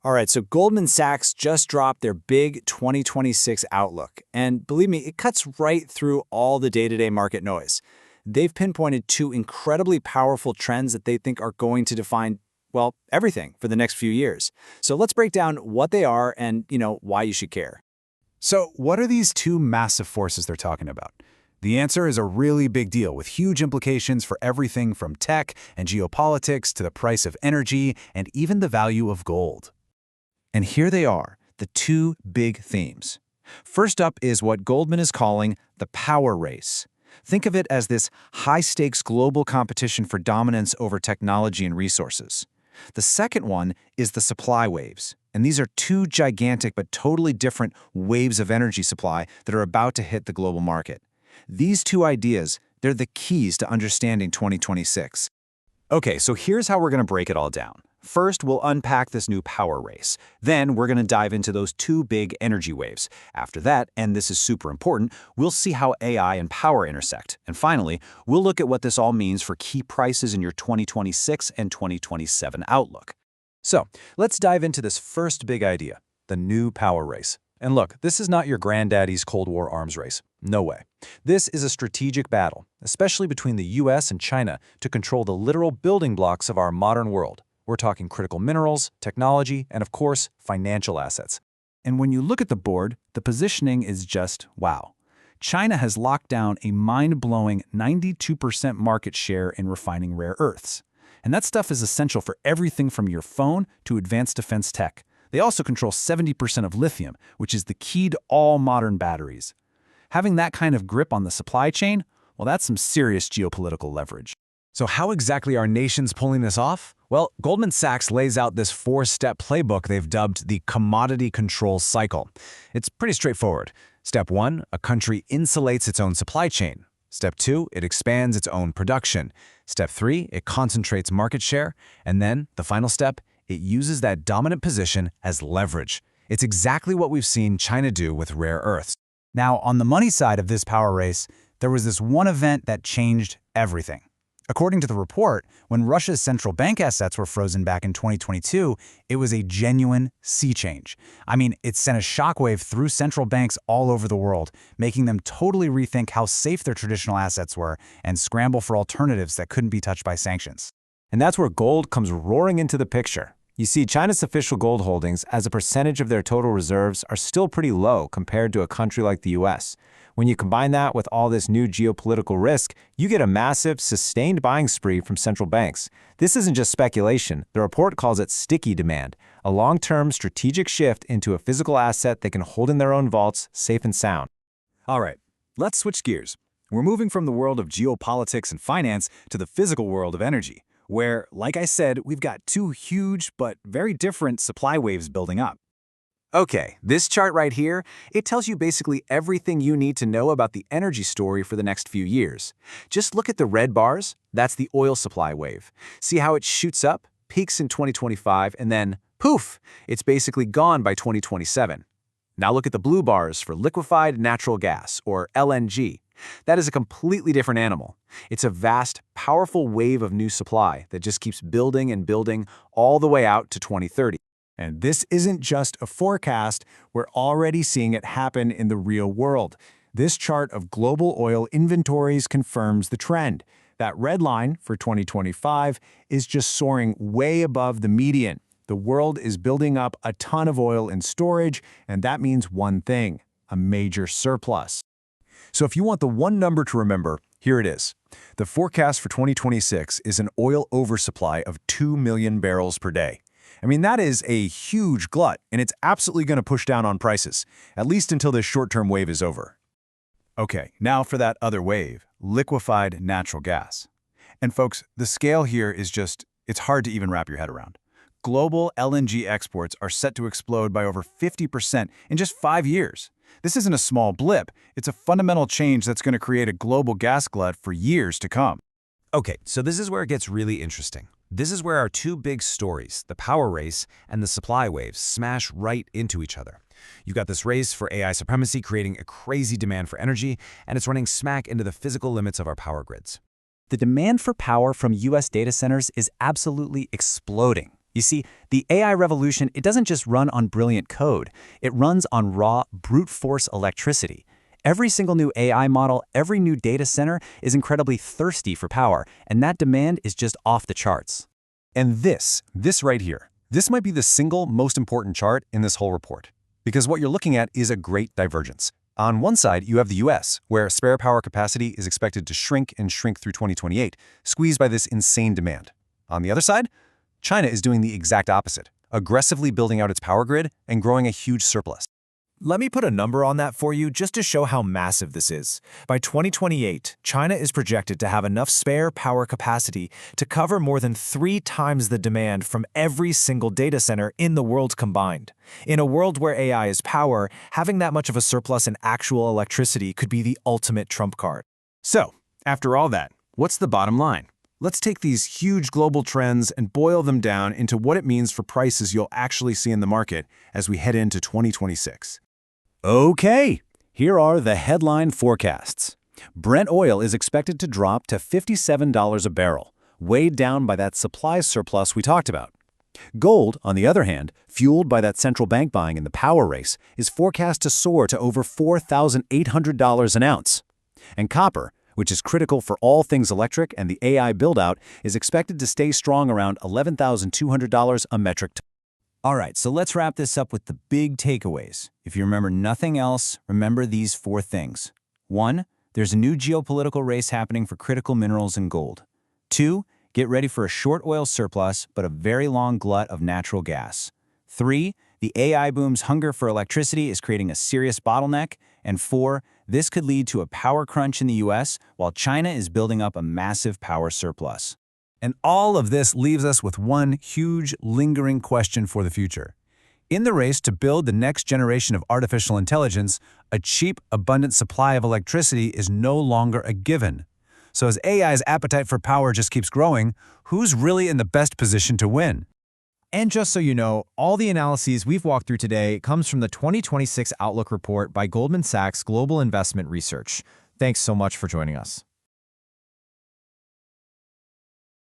All right, so Goldman Sachs just dropped their big 2026 outlook. And believe me, it cuts right through all the day-to-day market noise. They've pinpointed two incredibly powerful trends that they think are going to define, well, everything for the next few years. So let's break down what they are and, why you should care. So, what are these two massive forces they're talking about? The answer is a really big deal with huge implications for everything from tech and geopolitics to the price of energy and even the value of gold. And here they are, the two big themes. First up is what Goldman is calling the power race. Think of it as this high-stakes global competition for dominance over technology and resources. The second one is the supply waves. And these are two gigantic but totally different waves of energy supply that are about to hit the global market. These two ideas, they're the keys to understanding 2026. Okay, so here's how we're going to break it all down. First, we'll unpack this new power race. Then, we're going to dive into those two big energy waves. After that, and this is super important, we'll see how AI and power intersect. And finally, we'll look at what this all means for key prices in your 2026 and 2027 outlook. So, let's dive into this first big idea, the new power race. And look, this is not your granddaddy's Cold War arms race. No way. This is a strategic battle, especially between the US and China, to control the literal building blocks of our modern world. We're talking critical minerals, technology, and of course, financial assets. And when you look at the board, the positioning is just wow. China has locked down a mind-blowing 92% market share in refining rare earths. And that stuff is essential for everything from your phone to advanced defense tech. They also control 70% of lithium, which is the key to all modern batteries. Having that kind of grip on the supply chain, well, that's some serious geopolitical leverage. So how exactly are nations pulling this off? Well, Goldman Sachs lays out this four-step playbook they've dubbed the commodity control cycle. It's pretty straightforward. Step 1, a country insulates its own supply chain. Step 2, it expands its own production. Step 3, it concentrates market share. And then, the final step, it uses that dominant position as leverage. It's exactly what we've seen China do with rare earths. Now, on the money side of this power race, there was this one event that changed everything. According to the report, when Russia's central bank assets were frozen back in 2022, it was a genuine sea change. I mean, it sent a shockwave through central banks all over the world, making them totally rethink how safe their traditional assets were and scramble for alternatives that couldn't be touched by sanctions. And that's where gold comes roaring into the picture. You see, China's official gold holdings as a percentage of their total reserves are still pretty low compared to a country like the US. When you combine that with all this new geopolitical risk, you get a massive, sustained buying spree from central banks. This isn't just speculation. The report calls it sticky demand, a long-term strategic shift into a physical asset they can hold in their own vaults, safe and sound. All right, let's switch gears. We're moving from the world of geopolitics and finance to the physical world of energy, where, like I said, we've got two huge but very different supply waves building up. Okay, this chart right here, it tells you basically everything you need to know about the energy story for the next few years. Just look at the red bars, that's the oil supply wave. See how it shoots up, peaks in 2025, and then, poof, it's basically gone by 2027. Now look at the blue bars for liquefied natural gas, or LNG. That is a completely different animal. It's a vast, powerful wave of new supply that just keeps building and building all the way out to 2030. And this isn't just a forecast, we're already seeing it happen in the real world. This chart of global oil inventories confirms the trend. That red line for 2025 is just soaring way above the median. The world is building up a ton of oil in storage, and that means one thing, a major surplus. So if you want the one number to remember, here it is. The forecast for 2026 is an oil oversupply of 2 million barrels per day. I mean, that is a huge glut, and it's absolutely going to push down on prices, at least until this short-term wave is over. Okay, now for that other wave, liquefied natural gas. And folks, the scale here is just, it's hard to even wrap your head around. Global LNG exports are set to explode by over 50% in just 5 years. This isn't a small blip, it's a fundamental change that's going to create a global gas glut for years to come. Okay, so this is where it gets really interesting. This is where our two big stories, the power race and the supply waves, smash right into each other. You've got this race for AI supremacy creating a crazy demand for energy, and it's running smack into the physical limits of our power grids. The demand for power from US data centers is absolutely exploding. You see, the AI revolution, it doesn't just run on brilliant code. It runs on raw, brute force electricity. Every single new AI model, every new data center is incredibly thirsty for power, and that demand is just off the charts. And this right here, this might be the single most important chart in this whole report. Because what you're looking at is a great divergence. On one side, you have the US, where spare power capacity is expected to shrink and shrink through 2028, squeezed by this insane demand. On the other side, China is doing the exact opposite, aggressively building out its power grid and growing a huge surplus. Let me put a number on that for you just to show how massive this is. By 2028, China is projected to have enough spare power capacity to cover more than 3 times the demand from every single data center in the world combined. In a world where AI is power, having that much of a surplus in actual electricity could be the ultimate trump card. So, after all that, what's the bottom line? Let's take these huge global trends and boil them down into what it means for prices you'll actually see in the market as we head into 2026. Okay, here are the headline forecasts. Brent oil is expected to drop to $57 a barrel, weighed down by that supply surplus we talked about. Gold, on the other hand, fueled by that central bank buying in the power race, is forecast to soar to over $4,800 an ounce. And copper, which is critical for all things electric and the AI build-out, is expected to stay strong around $11,200 a metric ton. All right, so let's wrap this up with the big takeaways. If you remember nothing else, remember these 4 things. 1, there's a new geopolitical race happening for critical minerals and gold. 2, get ready for a short oil surplus, but a very long glut of natural gas. 3, the AI boom's hunger for electricity is creating a serious bottleneck. And 4, this could lead to a power crunch in the US while China is building up a massive power surplus. And all of this leaves us with one huge, lingering question for the future. In the race to build the next generation of artificial intelligence, a cheap, abundant supply of electricity is no longer a given. So as AI's appetite for power just keeps growing, who's really in the best position to win? And just so you know, all the analyses we've walked through today comes from the 2026 Outlook report by Goldman Sachs Global Investment Research. Thanks so much for joining us.